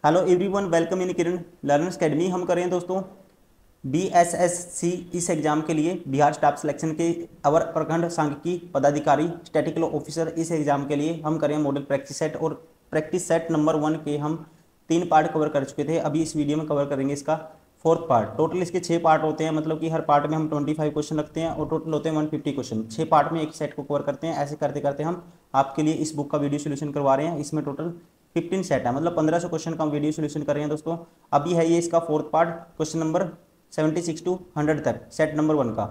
Hello everyone, welcome in Kiran learners academy. हम कर रहे हैं दोस्तों BSSC इस एग्जाम के लिए बिहार स्टाफ सिलेक्शन के अवर प्रखंड सांख्यिकी पदाधिकारी स्टैटिकल ऑफिसर इस एग्जाम के लिए हम कर रहे हैं मॉडल प्रैक्टिस सेट। और प्रैक्टिस सेट नंबर 1 के हम 3 पार्ट कवर कर चुके थे। अभी इस वीडियो में कवर करेंगे इसका 4th पार्ट। टोटल इसके 6 पार्ट होते हैं, मतलब कि हर पार्ट में हम 25 क्वेश्चन रखते हैं और टोटल होते हैं 150 क्वेश्चन। 6 पार्ट में एक सेट को कवर करते हैं। ऐसे करते करते हम आपके लिए इस बुक का वीडियो सोल्यूशन करवा रहे हैं। इसमें टोटल 15 सेट है, मतलब 1500 क्वेश्चन का हम वीडियो सोल्यूशन कर रहे हैं दोस्तों। अभी है ये इसका 4th part, question number 76 to 100 तक सेट नंबर 1 का।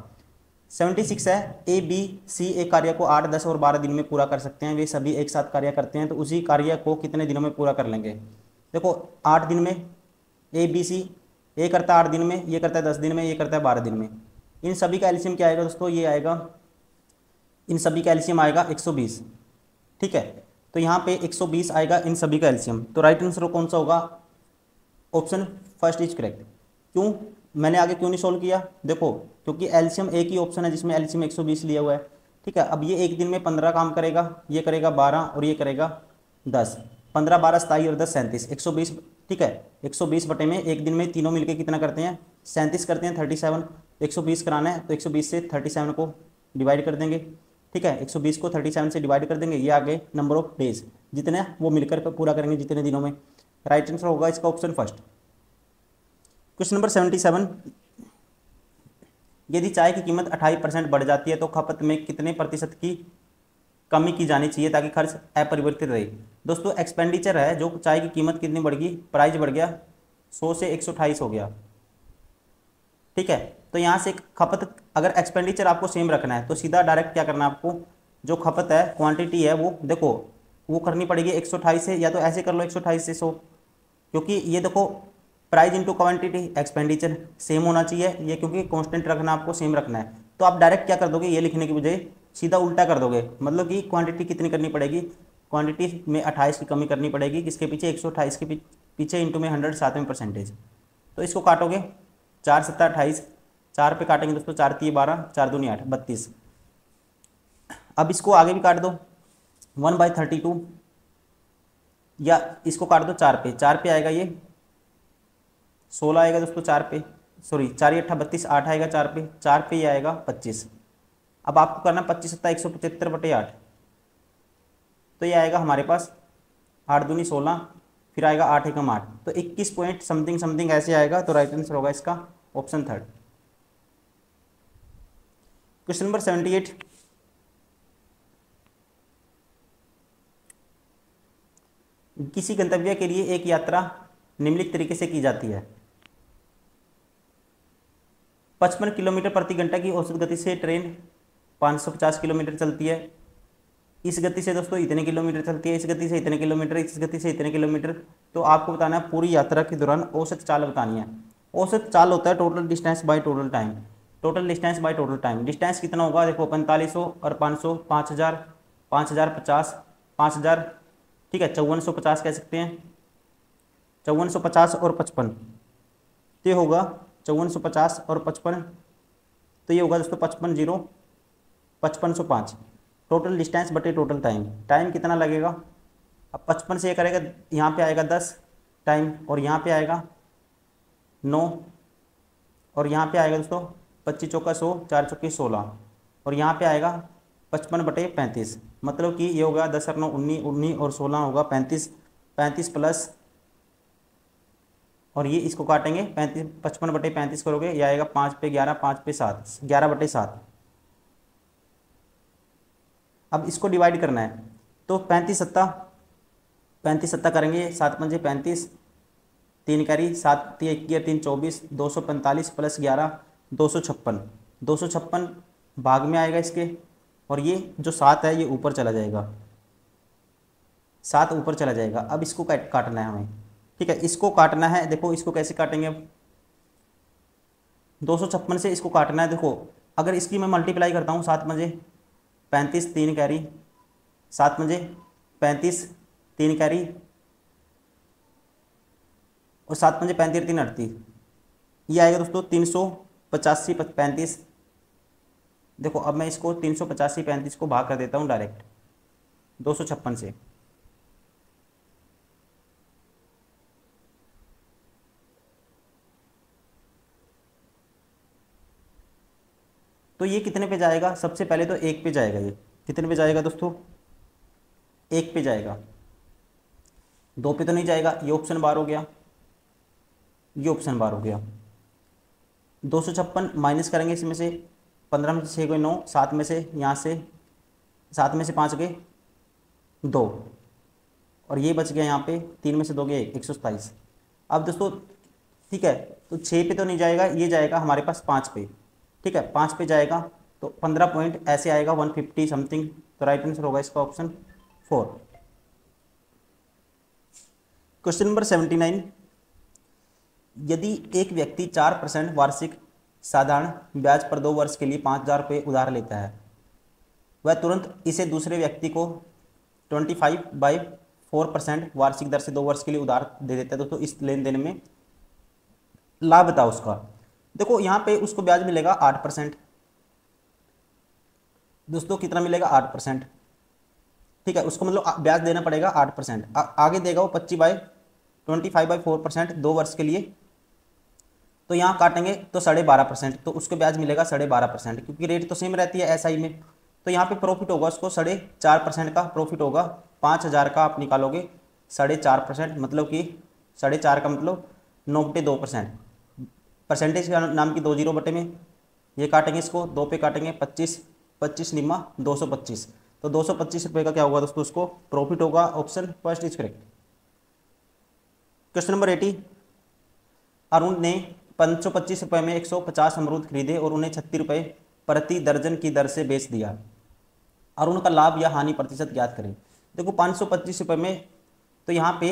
76 है ABC एक कार्य को 8, 10 और 12 दिन में पूरा कर सकते हैं। वे सभी एक साथ कार्य करते हैं तो उसी कार्य को कितने दिनों में पूरा कर लेंगे। देखो 8 दिन में ABC, ये करता है 8 दिन में, ये करता है 10 दिन में, ये करता है 12 दिन में। इन सभी का एलसीएम क्या आएगा दोस्तों, ये आएगा, इन सभी का एलसीएम आएगा 120। ठीक है, तो यहाँ पे 120 आएगा इन सभी का एलसीएम। तो राइट आंसर कौन सा होगा, ऑप्शन फर्स्ट इज करेक्ट। क्यों, मैंने आगे क्यों नहीं सोल्व किया, देखो क्योंकि एलसीएम एक ही ऑप्शन है जिसमें एलसीएम 120 लिया हुआ है। ठीक है, अब ये एक दिन में 15 काम करेगा, ये करेगा 12 और ये करेगा 10। 15, 12, 27 और 10 37, 120। ठीक है, 120 बटे में एक दिन में तीनों मिलके कितना करते हैं, 37 करते हैं, 37। 120 कराना है तो 120 से 37 को डिवाइड कर देंगे। ठीक है, 120 को 37 से डिवाइड कर देंगे, ये आगे नंबर ऑफ डेज जितने वो मिलकर पूरा करेंगे जितने दिनों में। राइट आंसर होगा इसका ऑप्शन फर्स्ट। क्वेश्चन नंबर 77, यदि चाय की कीमत 28% बढ़ जाती है तो खपत में कितने प्रतिशत की कमी की जानी चाहिए ताकि खर्च अपरिवर्तित रहे। दोस्तों एक्सपेंडिचर है, जो चाय की कीमत कितनी बढ़ गई, प्राइस बढ़ गया 100 से 128 हो गया। ठीक है, तो यहाँ से खपत, अगर एक्सपेंडिचर आपको सेम रखना है तो सीधा डायरेक्ट क्या करना है आपको, जो खपत है क्वांटिटी है वो देखो वो करनी पड़ेगी 128 से, या तो ऐसे कर लो 128 से 100, क्योंकि ये देखो price into quantity, expenditure same होना चाहिए ये, क्योंकि कांस्टेंट रखना आपको सेम रखना है। तो आप डायरेक्ट क्या कर दोगे, ये लिखने की बजाय सीधा उल्टा कर दोगे, मतलब कि क्वांटिटी कितनी करनी पड़ेगी, क्वांटिटी में 28 की कमी करनी पड़ेगी, किसके पीछे 128 के पीछे इंटू में 100 साथ में परसेंटेज। तो इसको काटोगे 4 7 28, 4 पे काटेंगे दोस्तों, 4 3 12, 4 दूनी 8 32। अब इसको आगे भी काट दो 1/32, या इसको काट दो 4 पे, 4 पे आएगा ये 16 आएगा दोस्तों, 4 पे सॉरी 4 × 8 32, 8 आएगा 4 पे, 4 पे ये आएगा 25। अब आपको करना 25 7 175/8, तो ये आएगा हमारे पास 8 दूनी 16, फिर आएगा 8 एकम 8, तो 21 पॉइंट समथिंग समथिंग ऐसे आएगा। तो राइट आंसर होगा इसका ऑप्शन थर्ड। क्वेश्चन नंबर 78, किसी गंतव्य के लिए एक यात्रा निम्नलिखित तरीके से की जाती है। 55 किलोमीटर प्रति घंटा की औसत गति से ट्रेन 550 किलोमीटर चलती है। इस गति से दोस्तों इतने किलोमीटर चलती है, इस गति से इतने किलोमीटर, इस गति से इतने किलोमीटर। तो आपको बताना है पूरी यात्रा के दौरान औसत चाल बतानी है। औसत चाल होता है total distance by total time, total distance by total time. Distance कितना होगा, देखो 4500 और 500, 5000, 5050, 5000। ठीक है, 5450 कह सकते हैं, 5450 और 55, तो ये होगा 5450 और 55, तो ये होगा दोस्तों 55 0 5505। टोटल डिस्टेंस बटे टोटल टाइम, टाइम कितना लगेगा। अब 55 से ये करेगा, यहाँ पे आएगा 10 टाइम, और यहाँ पे आएगा 9, और यहाँ पे आएगा दोस्तों 25 चौका 100, 4 चौके 16, और यहाँ पे आएगा 55/35, मतलब कि ये होगा 10 और 9 19, 19 और 16 होगा 35, 35 प्लस, और ये इसको काटेंगे 35, 55/35 करोगे, ये आएगा 5 पे 11, 5 पे 7, 11/7। अब इसको डिवाइड करना है तो 35 सत्ता करेंगे, 7 पंजे 35, 3 कैरी, 7 3 3 24, 245 प्लस 11 256, 256 भाग में आएगा इसके, और ये जो 7 है ये ऊपर चला जाएगा, 7 ऊपर चला जाएगा। अब इसको काटना है हमें। ठीक है, इसको काटना है, देखो इसको कैसे काटेंगे, अब 256 से इसको काटना है। देखो अगर इसकी मैं मल्टीप्लाई करता हूँ, 7 पंजे 35, 3 कैरी, 7 पंजे 35, 3 कैरी, और 7 पंजे 35 3 38, ये आएगा दोस्तों 385/35। देखो अब मैं इसको 385/35 को भाग कर देता हूँ डायरेक्ट 256 से, तो ये कितने पे जाएगा, सबसे पहले तो 1 पे जाएगा। ये कितने पे जाएगा दोस्तों, 1 पे जाएगा, 2 पे तो नहीं जाएगा, ये ऑप्शन बार हो गया, ये ऑप्शन बार हो गया। 256 माइनस करेंगे इसमें से, 15 में से 6 गए 9, 7 में से यहाँ से 7 में से 5 गए 2, और ये बच गया यहाँ पे 3 में से 2 गए 127। अब दोस्तों ठीक है, तो 6 पे तो नहीं जाएगा, ये जाएगा हमारे पास 5 पे, ठीक है 5 पे जाएगा तो 15 पॉइंट ऐसे आएगा 150 समथिंग। तो राइट आंसर होगा इसका ऑप्शन 4। क्वेश्चन नंबर 79, यदि एक व्यक्ति 4% वार्षिक साधारण ब्याज पर 2 वर्ष के लिए 5,000 रुपये उधार लेता है, वह तुरंत इसे दूसरे व्यक्ति को 25/4% वार्षिक दर से 2 वर्ष के लिए उधार दे देता है। दोस्तों इस लेन देन में लाभ बताओ उसका। देखो यहाँ पे उसको ब्याज मिलेगा 8%। दोस्तों कितना मिलेगा, 8%, ठीक है, उसको मतलब ब्याज देना पड़ेगा 8%। आगे देगा वो 25/4% 2 वर्ष के लिए, तो यहाँ काटेंगे तो 12.5%, तो उसको ब्याज मिलेगा 12.5%, क्योंकि रेट तो सेम रहती है एसआई में। तो यहाँ पे प्रॉफिट होगा उसको 4.5% का प्रॉफिट होगा। 5,000 का आप निकालोगे 4.5%, मतलब कि 4.5 का मतलब 9/2%। परसेंटेज का नाम की 2 जीरो बटे में ये काटेंगे, इसको 2 पे काटेंगे, 25 निम्मा 225, तो 225 रुपये का क्या होगा दोस्तों, उसको प्रॉफिट होगा। Option first is correct. Question number 80, Arun ने 525 रुपये में 150 अमरूद खरीदे और उन्हें 36 रुपये प्रति दर्जन की दर से बेच दिया। अरुण का लाभ या हानि प्रतिशत ज्ञात करें। देखो 525 रुपये में, तो यहाँ पे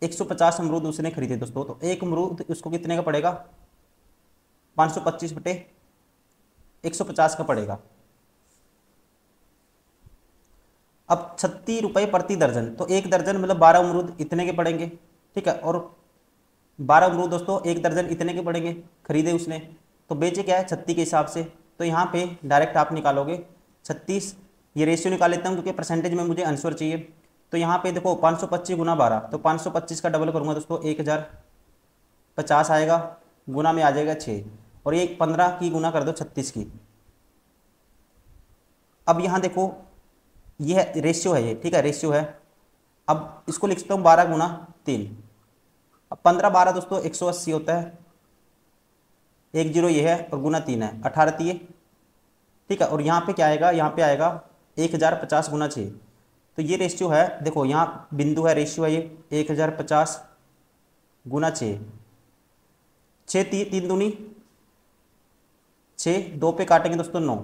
150 अमरूद उसने खरीदे दोस्तों, तो एक अमरूद उसको कितने का पड़ेगा, 525 बटे 150 का पड़ेगा। अब 36 रुपये प्रति दर्जन, तो एक दर्जन मतलब 12 अमरूद इतने के पड़ेंगे, ठीक है, और 12 अमरूद दोस्तों एक दर्जन इतने के पड़ेंगे, खरीदे उसने, तो बेचे क्या है 36 के हिसाब से। तो यहाँ पे डायरेक्ट आप निकालोगे 36, ये रेशियो निकाल लेता हूँ क्योंकि परसेंटेज में मुझे आंसर चाहिए। तो यहाँ पे देखो 525 गुना 12, तो 525 का डबल करूँगा दोस्तों 1050 आएगा, गुना में आ जाएगा 6, और ये 15 की गुना कर दो 36 की। अब यहाँ देखो ये है रेशियो है, ये ठीक है रेशियो है। अब इसको लिखता हूँ 12 गुना 3। अब 15/12 दोस्तों 180 होता है, 1 जीरो ये है और गुना 3 है 18 तीय, ठीक है, और यहाँ पे क्या आएगा, यहाँ पे आएगा 1050 गुना 6। तो ये रेशियो है, देखो यहाँ बिंदु है, रेशियो है ये 1050 गुना 6, 6 3 दूनी 6, 2 पे काटेंगे दोस्तों 9,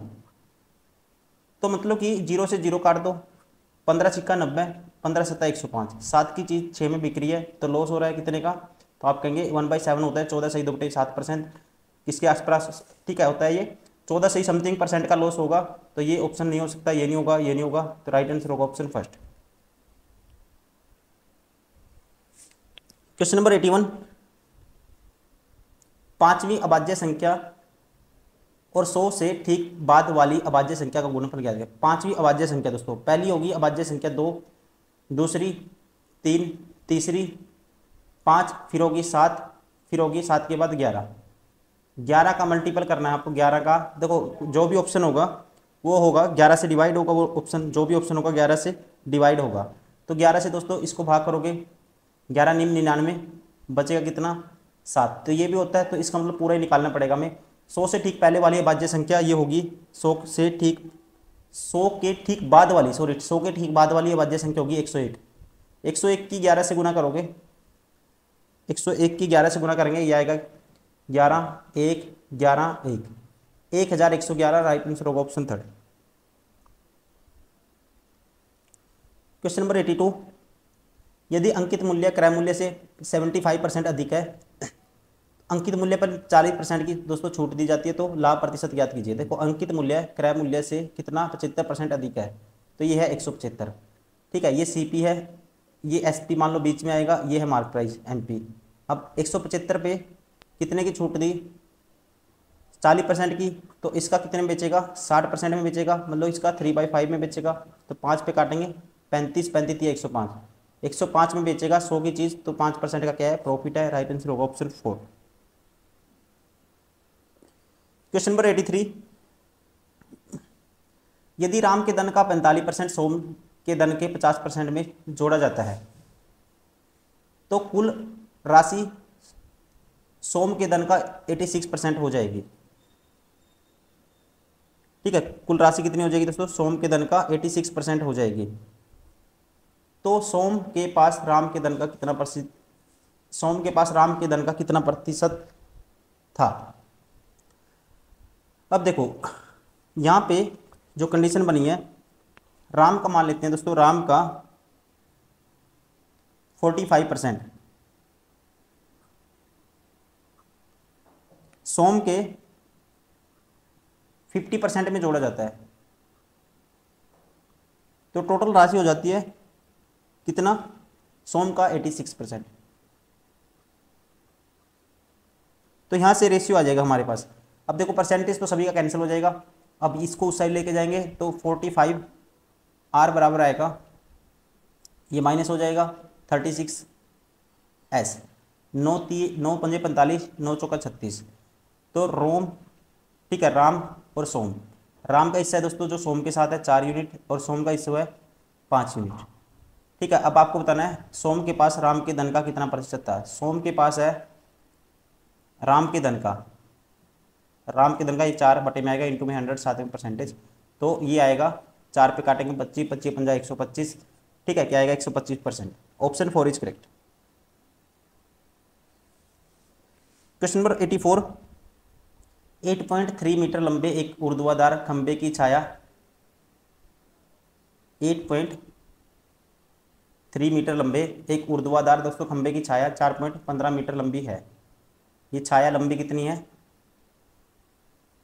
तो मतलब कि 0 से 0 काट दो, 15 सिक्का 90, 15 सत्ता 105, 7 की चीज़ 6 में बिक रही है, तो लॉस हो रहा है कितने का, तो आप कहेंगे 1/7 होता है, 14 सही 2/7%, किसके आसपास, ठीक है होता है ये 14 सही समथिंग % का लॉस होगा। तो ये ऑप्शन नहीं हो सकता, ये नहीं होगा, ये नहीं होगा, तो राइट आंसर होगा ऑप्शन फर्स्ट। क्वेश्चन नंबर 81, पांचवी अभाज्य संख्या और 100 से ठीक बाद वाली अभाज्य संख्या का गुणनफल क्या है। पांचवी अभाज्य संख्या दोस्तों, पहली होगी अभाज्य संख्या 2, दूसरी 3, तीसरी 5, फिर होगी 7, फिर होगी 7 के बाद 11 का मल्टीपल करना है आपको। 11 का देखो जो भी ऑप्शन होगा वो होगा 11 से डिवाइड होगा, वो ऑप्शन जो भी ऑप्शन होगा 11 से डिवाइड होगा। तो 11 से दोस्तों इसको भाग करोगे, 11 निम 99, बचेगा कितना 7, तो ये भी होता है, तो इसका मतलब पूरा ही निकालना पड़ेगा हमें। 100 से ठीक पहले वाली अभाज्य संख्या ये होगी 100 के ठीक बाद वाली, 100 के ठीक बाद वाली अभाज्य संख्या होगी 101। 101 की 11 से गुना करोगे, 101 की 11 से गुना करेंगे, ये आएगा 11 1 11 1, 1111, राइट आंसर होगा ऑप्शन थर्ड। क्वेश्चन नंबर 82, यदि अंकित मूल्य क्रय मूल्य से 75% अधिक है, अंकित मूल्य पर 40% की दोस्तों छूट दी जाती है, तो लाभ प्रतिशत ज्ञात कीजिए। देखो अंकित मूल्य क्रय मूल्य से कितना 75% अधिक है, तो ये है 175, ठीक है, ये सीपी है, ये एसपी मान लो बीच में आएगा, ये है मार्क प्राइस एमपी। अब 175 पे कितने की छूट दी, 40% की, तो इसका कितने में बेचेगा 60% में बेचेगा, मतलब इसका 3/5 में बेचेगा, तो 5 पे काटेंगे 35 35 या 105, 105 में बेचेगा 100 की चीज़, तो 5% का क्या है प्रॉफिट है, राइट आंसर होगा ऑप्शन 4। क्वेश्चन नंबर 83, यदि राम के धन का 45% सोम के धन के 50% में जोड़ा जाता है तो कुल राशि सोम के धन का 86% हो जाएगी। ठीक है, कुल राशि कितनी हो जाएगी दोस्तों? सोम के धन का 86% हो जाएगी। तो सोम के पास राम के धन का कितना प्रतिशत, सोम के पास राम के धन का कितना प्रतिशत था? अब देखो यहाँ पे जो कंडीशन बनी है, राम का मान लेते हैं दोस्तों, राम का 45%, सोम के 50% में जोड़ा जाता है, तो टोटल राशि हो जाती है कितना? सोम का 86%। तो यहाँ से रेशियो आ जाएगा हमारे पास। अब देखो परसेंटेज तो सभी का कैंसिल हो जाएगा। अब इसको उस साइड लेके जाएंगे तो 45 आर बराबर आएगा, ये माइनस हो जाएगा 36 एस, 9 पंजे 45, 9 चौका 36। तो रोम, ठीक है, राम और सोम, राम का हिस्सा है दोस्तों जो सोम के साथ है 4 यूनिट और सोम का हिस्सा है 5 यूनिट। ठीक है, अब आपको बताना है सोम के पास राम के धन का कितना प्रतिशत था। सोम के पास है राम के धन का, राम के धन का ये 4 बटे में आएगा, इंटू में 100, साथ में परसेंटेज, तो ये आएगा 4 पे काटेंगे 25, 25 पंजा 125। ठीक है, क्या आएगा? 125%। Option 4 is correct. Question number 84, 8.3 metre लंबे एक ऊर्ध्वाधर खंबे की छाया 8.3 मीटर लंबे एक ऊर्ध्वाधर दोस्तों खंबे की छाया 4.15 मीटर लंबी है। ये छाया लंबी कितनी है?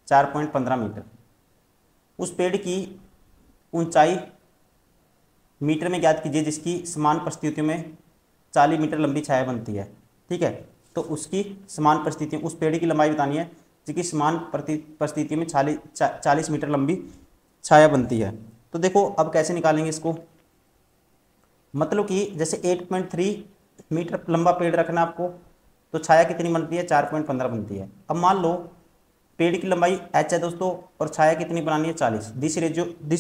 4.15 मीटर। उस पेड़ की ऊंचाई मीटर में ज्ञात कीजिए जिसकी समान परिस्थितियों में 40 मीटर लंबी छाया बनती है। ठीक है, तो उसकी समान परिस्थितियों, उस पेड़ की लंबाई बतानी है जिसकी समान परिस्थितियों में 40 मीटर लंबी छाया बनती है। तो देखो अब कैसे निकालेंगे इसको, मतलब कि जैसे 8.3 मीटर लंबा पेड़ रखना आपको, तो छाया कितनी बनती है? 4.15 बनती है। अब मान लो पेड़ की लंबाई h है दोस्तों और छाया कितनी बनानी है? 40। दिस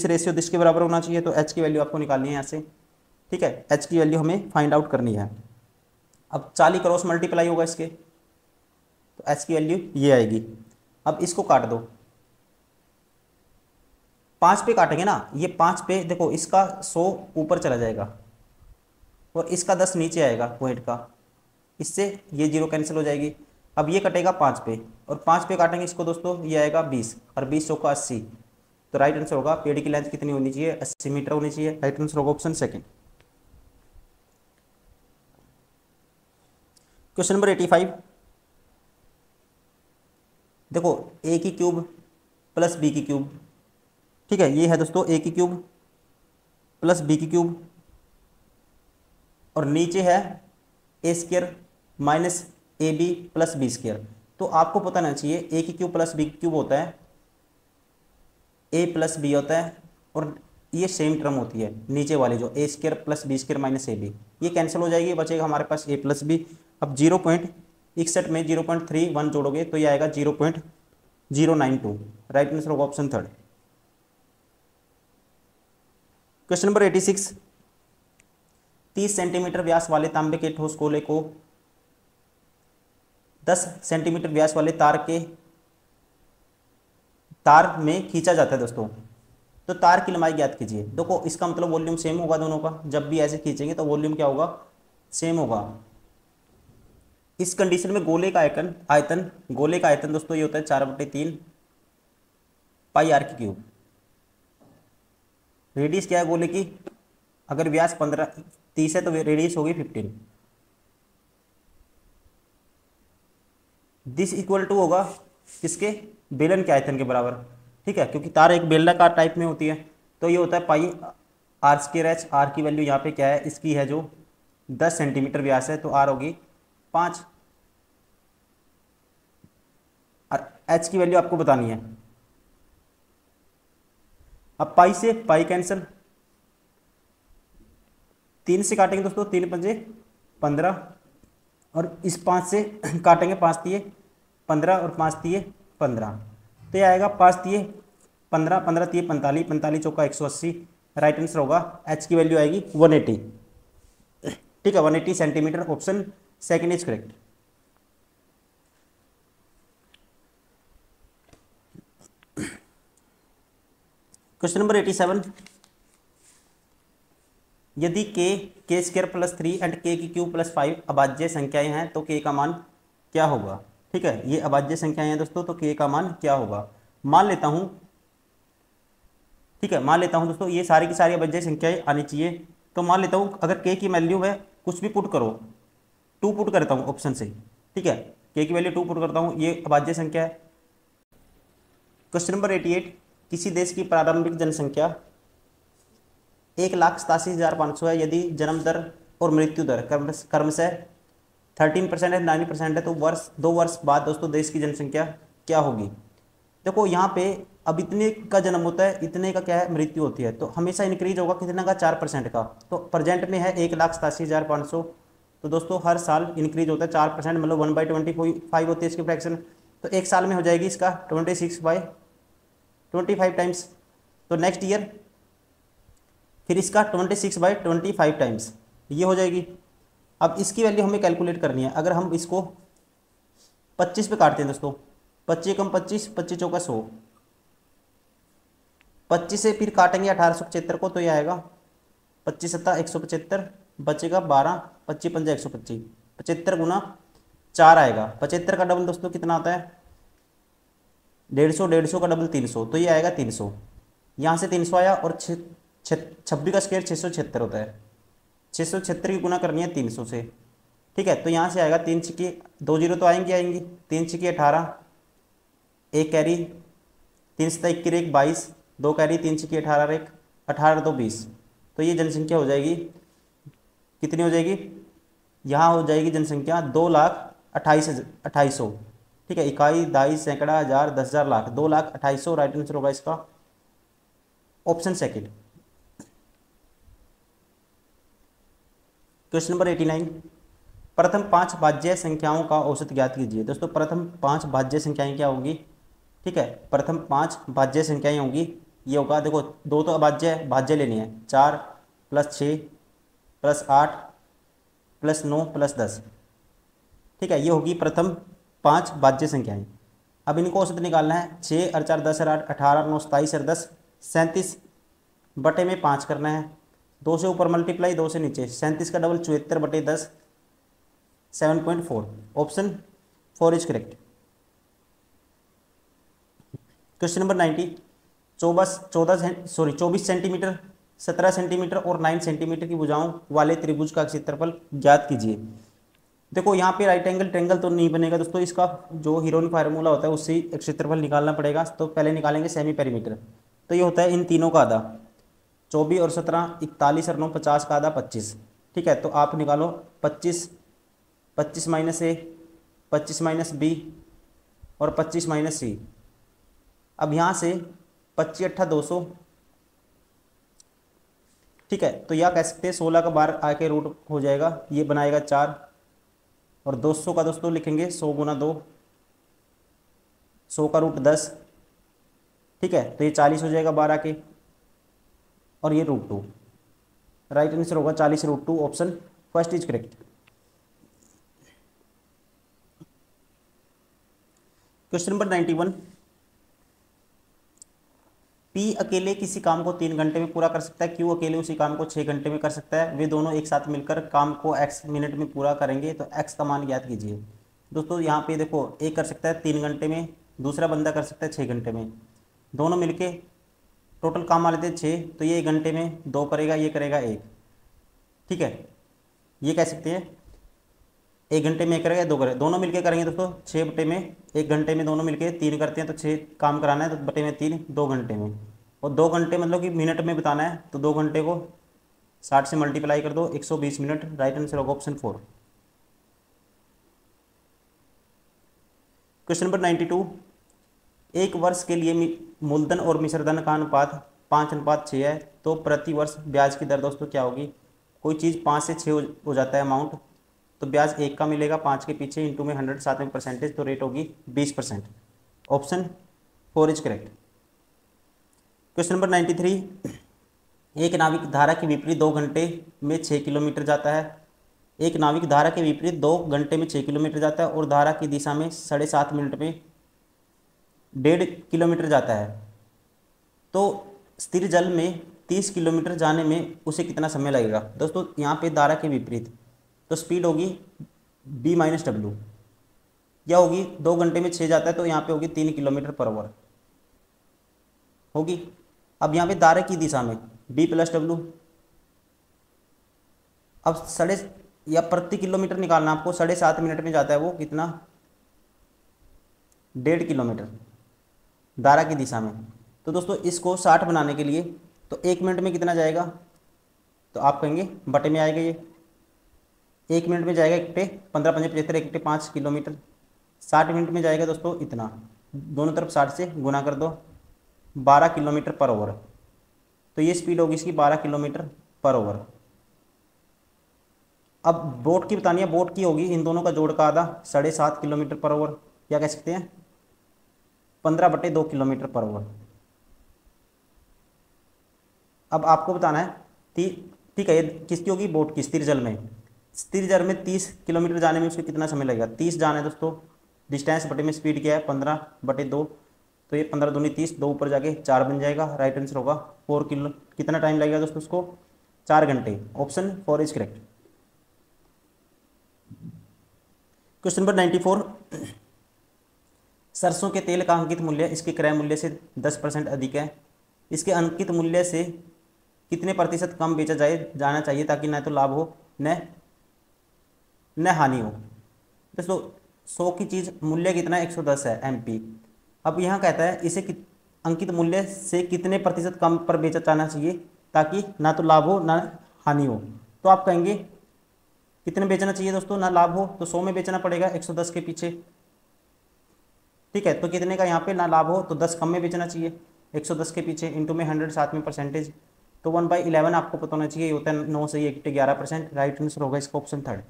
रेशियो दिस के बराबर होना चाहिए, तो h की वैल्यू आपको निकालनी है यहाँ से। ठीक है, h की वैल्यू हमें फाइंड आउट करनी है। अब 40 क्रॉस मल्टीप्लाई होगा इसके, तो h की वैल्यू ये आएगी। अब इसको काट दो, 5 पे काटेंगे ना, ये 5 पे देखो इसका 100 ऊपर चला जाएगा और इसका 10 नीचे आएगा पॉइंट का, इससे ये 0 कैंसिल हो जाएगी। अब ये कटेगा 5 पे और 5 पे काटेंगे इसको दोस्तों, ये आएगा 20 और 20 चौका 80। तो राइट आंसर होगा पेड़ की लेंथ कितनी होनी चाहिए? 80 मीटर होनी चाहिए। राइट आंसर होगा ऑप्शन सेकंड। क्वेश्चन नंबर 85, देखो ए की क्यूब प्लस बी की क्यूब। ठीक है, ये है दोस्तों ए की क्यूब प्लस बी की क्यूब और नीचे है A square minus A B plus B square. तो आपको पता होना चाहिए ए की क्यूब प्लस बी की क्यूब होता है ए प्लस बी होता है और ये सेम टर्म होती है नीचे वाली जो A square plus B square minus A B, ये कैंसिल हो जाएगी, बचेगा हमारे पास ए प्लस बी। अब 0.61 में 0.31 जोड़ोगे तो ये आएगा 0.092। राइट आंसर होगा option third. Question number 86, 30 centimetre व्यास वाले तांबे के ठोस गोले को 10 सेंटीमीटर व्यास वाले तार में खींचा जाता है दोस्तों। तो तार की लंबाई ज्ञात कीजिए। देखो इसका मतलब वॉल्यूम सेम होगा दोनों का, जब भी ऐसे खींचेंगे तो वॉल्यूम क्या होगा? सेम होगा। इस कंडीशन में गोले का आयतन दोस्तों ये होता है 4/3 पाई आर की क्यूब। रेडियस क्या है गोले की? अगर व्यास 30 है तो रेडियस होगी 15। दिस इक्वल टू होगा किसके? बेलन के आयतन के बराबर। ठीक है, क्योंकि तार एक बेलनाकार टाइप में होती है, तो ये होता है पाई आर स्क्वायर एच। आर की वैल्यू यहाँ पे क्या है? इसकी है जो 10 सेंटीमीटर व्यास है, तो आर होगी 5 और एच की वैल्यू आपको बतानी है। अब पाई से पाई कैंसिल, 3 से काटेंगे दोस्तों, 3 पंजे 15 और इस 5 से काटेंगे, 5 तिये 15 और 5 तिये 15, तो ये आएगा 5 तिये 15, 15 3 45, 45 चौका 180। राइट आंसर होगा एच की वैल्यू आएगी 180। ठीक है, 180 centimetre, option second is correct. Question number 87, यदि के स्क्वायर प्लस 3 एंड के की क्यूब प्लस 5 अभाज्य संख्याएं हैं तो के का मान क्या होगा। ठीक है, ये अभाज्य संख्याएं हैं दोस्तों, तो के का मान क्या होगा। मान लेता हूं, ठीक है, मान लेता हूं दोस्तों ये सारी की सारी अभाज्य संख्याएं आनी चाहिए। तो मान लेता हूं अगर के की वैल्यू है, कुछ भी पुट करो, 2 पुट करता हूं ऑप्शन से। ठीक है, के की वैल्यू 2 पुट करता हूं, ये अभाज्य संख्या है। क्वेश्चन नंबर 88, किसी देश की प्रारंभिक जनसंख्या 1,87,500 है, यदि जन्म दर और मृत्यु दर क्रमशः 13% है, 9% है, तो 2 वर्ष बाद दोस्तों देश की जनसंख्या क्या होगी। देखो यहाँ पे अब इतने का जन्म होता है, इतने का क्या है मृत्यु होती है, तो हमेशा इंक्रीज होगा कितना का, 4% का। तो प्रेजेंट में है 1,87,500, तो दोस्तों हर साल इंक्रीज होता है 4%, मतलब 1/25 होती है इसकी फ्रैक्शन। तो एक साल में हो जाएगी इसका 26/25 टाइम्स। तो नेक्स्ट ईयर फिर इसका 26/25 टाइम्स, ये हो जाएगी। अब इसकी वैल्यू हमें कैलकुलेट करनी है। अगर हम इसको 25 पे काटते हैं दोस्तों, 25 कम 25, 25 चौका 100, 25 से फिर काटेंगे 1875 को, तो ये आएगा 25 सत्ता 175, बचेगा 12, 25 पंजा 125, 75 गुना 4 आएगा। 75 का डबल दोस्तों कितना आता है 150, 150 का डबल 300, तो ये आएगा 300। यहाँ से 300 आया और 26 का स्क्वायर 676 होता है, 676 की गुना करनी है 300 से। ठीक है, तो यहाँ से आएगा 3 छिके 2 जीरो तो आएंगी, 3 छिके 18, 1 कैरी, 3 सत्ता 21, 22, 2 कैरी, 3 छिके 18, 1 18 2 20। तो ये जनसंख्या हो जाएगी, कितनी हो जाएगी, यहाँ हो जाएगी जनसंख्या 2,28,000। ठीक है, इकाई, दाई, सैकड़ा, हज़ार, 10,000, लाख, 2,28,000 राइट आंसर होगा इसका ऑप्शन सेकंड। क्वेश्चन नंबर 89, प्रथम 5 भाज्य संख्याओं का औसत ज्ञात कीजिए। दोस्तों प्रथम 5 भाज्य संख्याएं क्या होंगी। ठीक है, प्रथम 5 भाज्य संख्याएं होंगी, ये होगा, देखो 2 तो भाज्य लेनी है, 4 + 6 + 8 + 9 + 10। ठीक है, ये होगी प्रथम 5 भाज्य संख्याएं। अब इनको औसत निकालना है, 6 और 4 10 और 8 18 9 27 और 10 37 बटे में 5 करना है, 2 से ऊपर मल्टीप्लाई 2 से नीचे, 37 का डबल 74 बटे 10 7.4, option 4 is correct. Question number 90, 24 centimetre, 17 centimetre और 9 सेंटीमीटर की भुजाओं वाले त्रिभुज का क्षेत्रफल ज्ञात कीजिए। देखो यहाँ पे राइट एंगल ट्रायंगल तो नहीं बनेगा दोस्तों, इसका जो हीरोन फार्मूला होता है उससे एक क्षेत्रफल निकालना पड़ेगा। तो पहले निकालेंगे सेमी पेरीमीटर, तो ये होता है इन तीनों का आधा, 24 और 17 41 और 9 50 का आधा 25। ठीक है, तो आप निकालो 25, 25 माइनस ए, 25 माइनस बी और 25 माइनस सी। अब यहाँ से 25 8 200। ठीक है, तो यह कह सकते हैं 16 का बार आके रूट हो जाएगा, ये बनाएगा 4 और 200 का दोस्तों लिखेंगे 100 गुना 2, 100 का रूट 10। ठीक है, तो ये 40 हो जाएगा 12 के, और ये √2। राइट आंसर होगा 40 √2, option first is correct. Question number 91, P अकेले किसी काम को 3 घंटे में पूरा कर सकता है, क्यू अकेले उसी काम को 6 घंटे में कर सकता है, वे दोनों एक साथ मिलकर काम को x मिनट में पूरा करेंगे, तो x का मान ज्ञात कीजिए। दोस्तों यहाँ पे देखो एक कर सकता है 3 घंटे में, दूसरा बंदा कर सकता है 6 घंटे में, दोनों मिलके टोटल काम आ लेते हैं 6, तो ये 1 घंटे में 2 करेगा, ये करेगा 1। ठीक है, ये कह सकते हैं 1 घंटे में 1 करेगा, 2 करेगा, दोनों मिलके करेंगे दोस्तों 6 बटे में 1 घंटे में दोनों मिलके 3 करते हैं, तो 6 काम कराना है, तो बटे में 3 2 घंटे में, और 2 घंटे मतलब कि मिनट में बताना है, तो 2 घंटे को 60 से मल्टीप्लाई कर दो, 120 मिनट। राइट आंसर होगा ऑप्शन 4। क्वेश्चन नंबर 92, एक वर्ष के लिए मूलधन और मिश्रधन का अनुपात 5:6 है, तो प्रति वर्ष ब्याज की दर दोस्तों क्या होगी। कोई चीज़ 5 से 6 हो जाता है अमाउंट, तो ब्याज 1 का मिलेगा 5 के पीछे, इंटू में 100 साथ में परसेंटेज, तो रेट होगी 20%, option 4 is correct. Question number 93, एक नाविक धारा के विपरीत 2 घंटे में 6 किलोमीटर जाता है। एक नाविक धारा के विपरीत 2 घंटे में 6 किलोमीटर जाता है और धारा की दिशा में 7.5 मिनट में 1.5 किलोमीटर जाता है, तो स्थिर जल में 30 किलोमीटर जाने में उसे कितना समय लगेगा। दोस्तों यहाँ पे धारा के विपरीत, तो स्पीड होगी b माइनस डब्ल्यू, या होगी 2 घंटे में 6 जाता है तो यहाँ पे होगी 3 किलोमीटर पर आवर होगी। अब यहाँ पे धारा की दिशा में b प्लस डब्ल्यू, अब या प्रति किलोमीटर निकालना आपको, 7.5 मिनट में जाता है वो कितना, 1.5 किलोमीटर धारा की दिशा में। तो दोस्तों इसको 60 बनाने के लिए तो 1 मिनट में कितना जाएगा, तो आप कहेंगे बटे में आएगा ये, 1 मिनट में जाएगा 1 15 5 75 1 5 किलोमीटर, 60 मिनट में जाएगा दोस्तों इतना, दोनों तरफ 60 से गुना कर दो, 12 किलोमीटर पर आवर। तो ये स्पीड होगी इसकी 12 किलोमीटर पर आवर। अब बोट की बतानी है, बोट की होगी इन दोनों का जोड़ का आधा 7.5 किलोमीटर पर आवर, क्या कह सकते हैं 15/2 किलोमीटर पर आवर। अब आपको बताना है ठीक है, ये किसकी होगी, बोट की, स्थिर जल में। स्थिर जल में 30 किलोमीटर जाने में उसको कितना समय लगेगा, 30 जाना है दोस्तों, डिस्टेंस बटे में स्पीड क्या है 15/2, तो ये 15 दूनी 30, 2 ऊपर जाके 4 बन जाएगा, राइट आंसर होगा 4 किलो। कितना टाइम लगेगा दोस्तों उसको, 4 घंटे, option 4 is correct. Question number 94, सरसों के तेल का अंकित मूल्य इसके क्रय मूल्य से 10% अधिक है। इसके अंकित मूल्य से कितने प्रतिशत कम बेचा जाना चाहिए ताकि न तो लाभ हो न हानि हो। दोस्तों 100 की चीज़ मूल्य कितना है 110 है MP। अब यहाँ कहता है इसे अंकित मूल्य से कितने प्रतिशत कम पर बेचा जाना चाहिए ताकि ना तो लाभ हो ना हानि हो। तो आप कहेंगे कितने बेचना चाहिए दोस्तों, ना लाभ हो तो 100 में बेचना पड़ेगा 110 के पीछे, ठीक है। तो कितने का यहाँ पे ना लाभ हो तो 10 कम में बेचना चाहिए 110 के पीछे, इंटू में 100 साथ में परसेंटेज, तो 1/11 आपको पता होना चाहिए, ये होता है 9 से 1 11%, राइट आंसर होगा इसका ऑप्शन 3।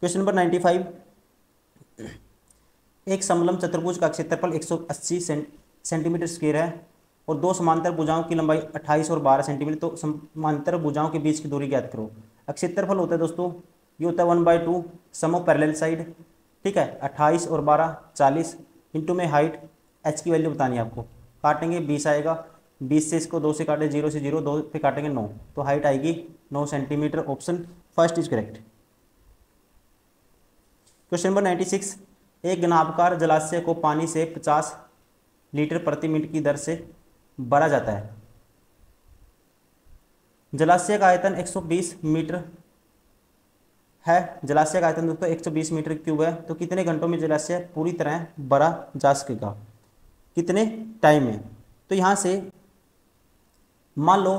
क्वेश्चन नंबर 95, एक समलंब चतुर्भुज का क्षेत्रफल 180 सेंटीमीटर स्क्वायर है और 2 समांतर भुजाओं की लंबाई 28 और 12 सेंटीमीटर, तो समांतर भुजाओं के बीच की दूरी ज्ञात करो। क्षेत्रफल होता है दोस्तों, ये होता है 1/2 सम ऑफ पैरेलल साइड, ठीक है, 28 और 12 40, इंटू में हाइट, h की वैल्यू बतानी है आपको। काटेंगे 20 आएगा, 20 से इसको 2 से काटे 0 से 0, 2 पे काटेंगे 9, तो हाइट आएगी 9 centimetre, option 1 is correct. Question number 96, एक घनाभकार जलाशय को पानी से 50 लीटर प्रति मिनट की दर से भरा जाता है। जलाशय का आयतन 120 मीटर है, जलाशय का आयतन दोस्तों 120 मीटर क्यूब है, तो कितने घंटों में जलाशय पूरी तरह भरा जा सकेगा, कितने टाइम में। तो यहाँ से मान लो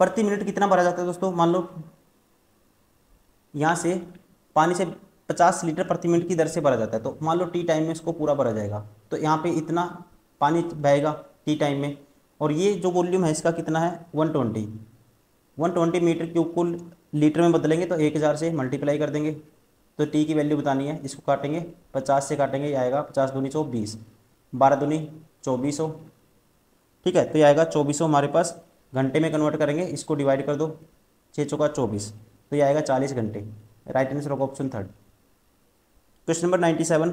प्रति मिनट कितना भरा जाता है दोस्तों, मान लो यहाँ से पानी से 50 लीटर प्रति मिनट की दर से भरा जाता है, तो मान लो टी टाइम में इसको पूरा भरा जाएगा, तो यहाँ पे इतना पानी बहेगा टी टाइम में, और ये जो वॉल्यूम है इसका कितना है 120 मीटर क्यूब को लीटर में बदलेंगे तो 1000 से मल्टीप्लाई कर देंगे, तो टी की वैल्यू बतानी है, इसको काटेंगे 50 से काटेंगे, ये आएगा 50 दूनी 120, 12 दूनी 2400, ठीक है, तो ये आएगा 2400 हमारे पास, घंटे में कन्वर्ट करेंगे, इसको डिवाइड कर दो 6 चौका 24, तो ये आएगा 40 घंटे, राइट आंसर होगा ऑप्शन 3। क्वेश्चन नंबर 97,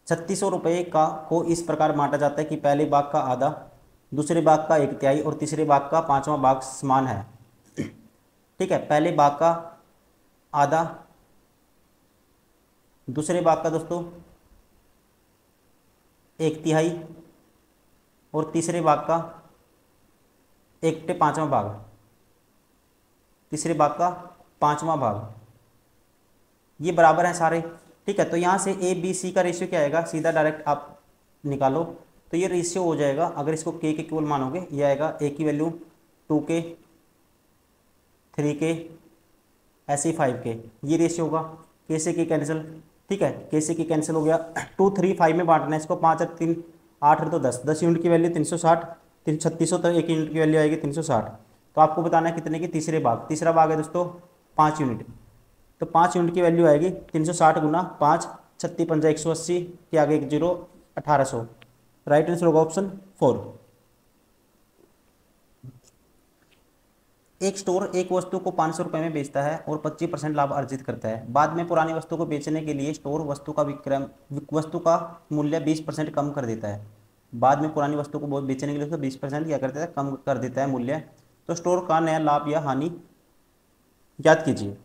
3600 रुपये को इस प्रकार बांटा जाता है कि पहले भाग का आधा, दूसरे भाग का 1/3 और तीसरे भाग का 5वां भाग समान है, ठीक है। पहले भाग का आधा, दूसरे भाग का दोस्तों 1/3 और तीसरे भाग का 1/5वां भाग, तीसरे भाग का 5वां भाग, ये बराबर हैं सारे, ठीक है। तो यहाँ से ABC का रेशियो क्या आएगा, सीधा डायरेक्ट आप निकालो, तो ये रेशियो हो जाएगा, अगर इसको k के केवल मानोगे ये आएगा a की वैल्यू 2k 3k ऐसे 5k, ये रेशियो होगा, k से k कैंसिल, ठीक है, k से k कैंसिल हो गया, 2 3 5 में बांटना है इसको, 5 और 3 8 और तो 10 यूनिट की वैल्यू 360, 3600, तो 1 यूनिट की वैल्यू आएगी 360। तो आपको बताना है कितने की, तीसरे भाग, तीसरा भाग है दोस्तों 5 यूनिट, तो 5 यूनिट की वैल्यू आएगी 360 गुना 5, 36 पंजा 180 के आगे एक जीरो 1800। राइट आंसर होगा ऑप्शन 4। एक स्टोर एक वस्तु को 500 रुपये में बेचता है और 25% लाभ अर्जित करता है। बाद में पुरानी वस्तु को बेचने के लिए स्टोर वस्तु का मूल्य 20% कम कर देता है। बाद में पुरानी वस्तु को बेचने के लिए उसको 20% क्या करता है, कम कर देता है मूल्य। तो स्टोर का नया लाभ या हानि याद कीजिए।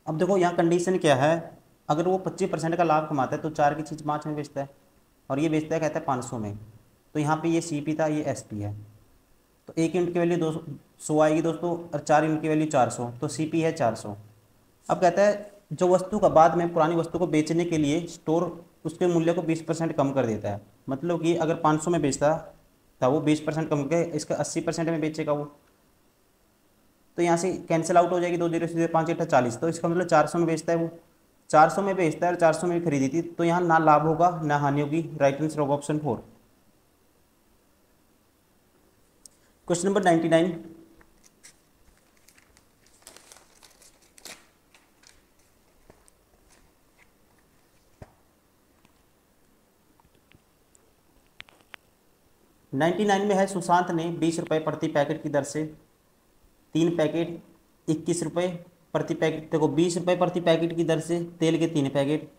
अब देखो यहाँ कंडीशन क्या है, अगर वो 25% का लाभ कमाता है तो 4 की चीज़ 5 में बेचता है और ये बेचता है कहता है 500 में। तो यहाँ पे ये CP था, ये SP है। तो 1 यूनिट की वैल्यू 200 आएगी दोस्तों और 4 यूनिट की वैल्यू 400, तो CP है 400। अब कहता है जो वस्तु का बाद में पुरानी वस्तु को बेचने के लिए स्टोर उसके मूल्य को 20% कम कर देता है। मतलब कि अगर 500 में बेचता था वो 20% कम करके इसका 80% में बेचेगा वो। तो यहाँ से कैंसिल आउट हो जाएगी, 2 जीरो सीधे 5 8 40। तो इसका मतलब 400 में बेचता है वो, 400 में बेचता है और 400 में खरीदी थी। तो यहाँ ना लाभ होगा ना हानि होगी। राइट आंसर होगा ऑप्शन 4। Question number 99। में है, सुशांत ने 20 रुपये प्रति पैकेट की दर से 3 पैकेट 21 रुपये प्रति पैकेट, देखो 20 रुपये प्रति पैकेट की दर से तेल के 3 पैकेट,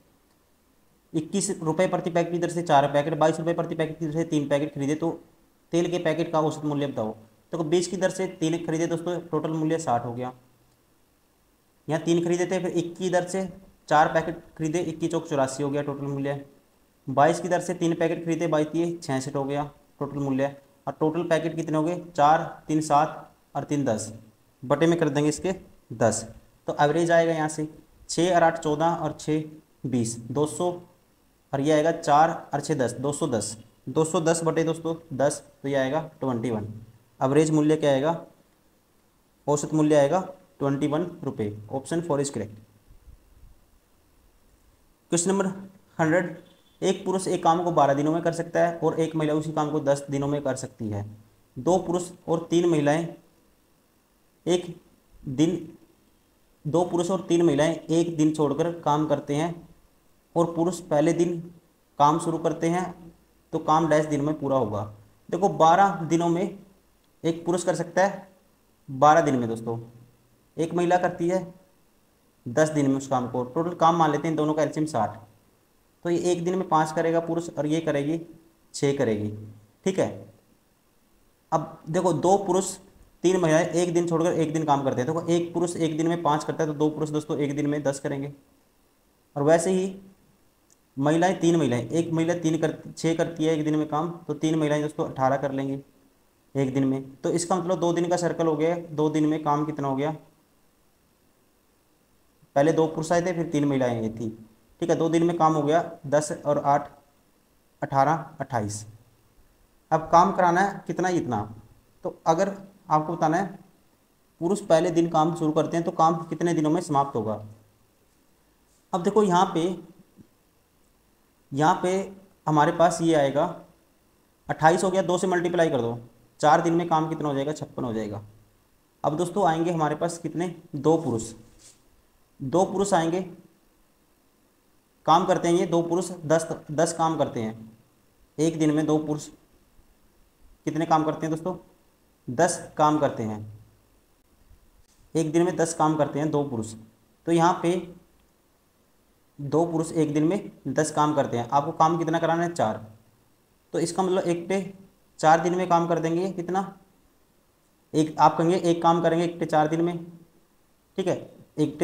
21 रुपये प्रति पैकेट की दर से 4 पैकेट, 22 रुपये प्रति पैकेट की दर से 3 पैकेट खरीदे। तो तेल के पैकेट का औसत मूल्य बताओ। देखो 20 की दर से 3 खरीदे दोस्तों, टोटल मूल्य 60 हो गया। यहाँ 3 खरीदे थे, फिर 21 की दर से 4 पैकेट खरीदे, 21 चौक 84 हो गया टोटल मूल्य। 22 की दर से 3 पैकेट खरीदे, 22 66 हो गया टोटल मूल्य। और टोटल पैकेट कितने हो गए, 4 3 7 और 3 10, बटे में कर देंगे इसके 10। तो एवरेज आएगा यहाँ से 6 और 8 14 और 6 20, 200 और ये आएगा 4 और 6 10, 210, 210 बटे दोस्तों 10, तो ये आएगा 21। एवरेज मूल्य क्या आएगा, औसत मूल्य आएगा 21 रुपये। Option 4 is correct. Question number 100। एक पुरुष एक काम को 12 दिनों में कर सकता है और एक महिला उसी काम को 10 दिनों में कर सकती है। 2 पुरुष और 3 महिलाएं एक दिन छोड़कर काम करते हैं और पुरुष पहले दिन काम शुरू करते हैं तो काम डैश दिन में पूरा होगा। देखो 12 दिनों में एक पुरुष कर सकता है, 12 दिन में दोस्तों एक महिला करती है 10 दिन में उस काम को। टोटल काम मान लेते हैं दोनों का एलसीएम 60। तो ये एक दिन में 5 करेगा पुरुष और ये करेगी 6 करेगी, ठीक है। अब देखो 2 पुरुष 3 महिलाएं एक दिन छोड़कर एक दिन काम करते हैं। देखो एक पुरुष एक दिन में 5 करता है तो 2 पुरुष दोस्तों एक दिन में 10 करेंगे। और वैसे ही महिलाएं 3 महिलाएं, एक महिला 6 करती है एक दिन में काम, तो 3 महिलाएं दोस्तों 18 कर लेंगी एक दिन में। तो इसका मतलब 2 दिन का सर्कल हो गया। 2 दिन में काम कितना हो गया, पहले 2 पुरुष आए थे फिर 3 महिलाएं आई थी, ठीक है। 2 दिन में काम हो गया 10 और 8 18 28। अब काम कराना है कितना, इतना। तो अगर आपको बताना है पुरुष पहले दिन काम शुरू करते हैं तो काम कितने दिनों में समाप्त होगा। अब देखो यहाँ पे हमारे पास ये आएगा 28 हो गया, 2 से मल्टीप्लाई कर दो, 4 दिन में काम कितना हो जाएगा, 56 हो जाएगा। अब दोस्तों आएंगे हमारे पास कितने, 2 पुरुष आएंगे, काम करते हैं ये 2 पुरुष 10 काम करते हैं एक दिन में। 2 पुरुष कितने काम करते हैं दोस्तों, 10 काम करते हैं एक दिन में, 10 काम करते हैं 2 पुरुष। तो यहाँ पे 2 पुरुष एक दिन में 10 काम करते हैं, आपको काम कितना कराना है, 4। तो इसका मतलब एक पे 4 दिन में काम कर देंगे कितना, एक आप कहेंगे एक काम करेंगे एक पे 4 दिन में, ठीक है। एक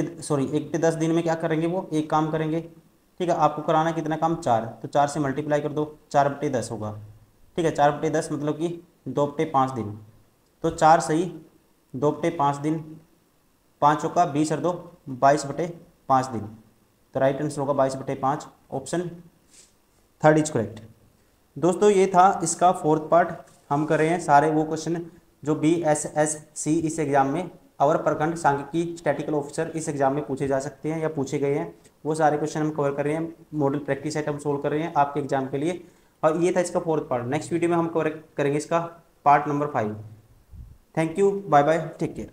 पे 10 दिन में क्या करेंगे, वो एक काम करेंगे, ठीक है। आपको कराना है कितना काम, 4। तो 4 से मल्टीप्लाई कर दो, 4 बटे 10 होगा, ठीक है। 4 बटे 10 मतलब कि 2 बटे 5 दिन। तो 4 सही, 2 बटे 5 दिन, 5 का 20 और 2 22 बटे 5 दिन। तो राइट आंसर होगा 22 बटे 5। Option 3 is correct. दोस्तों ये था इसका 4th पार्ट। हम कर रहे हैं सारे वो क्वेश्चन जो BSSC इस एग्ज़ाम में अवर प्रखंड सांख्यिकी स्टैटिकल ऑफिसर इस एग्जाम में पूछे जा सकते हैं या पूछे गए हैं, वो सारे क्वेश्चन हम कवर कर रहे हैं। मॉडल प्रैक्टिस सेट हम सोल्व कर रहे हैं आपके एग्जाम के लिए। और ये था इसका 4th पार्ट। नेक्स्ट वीडियो में हम कवर करेंगे इसका part number 5। Thank you, bye bye, take care.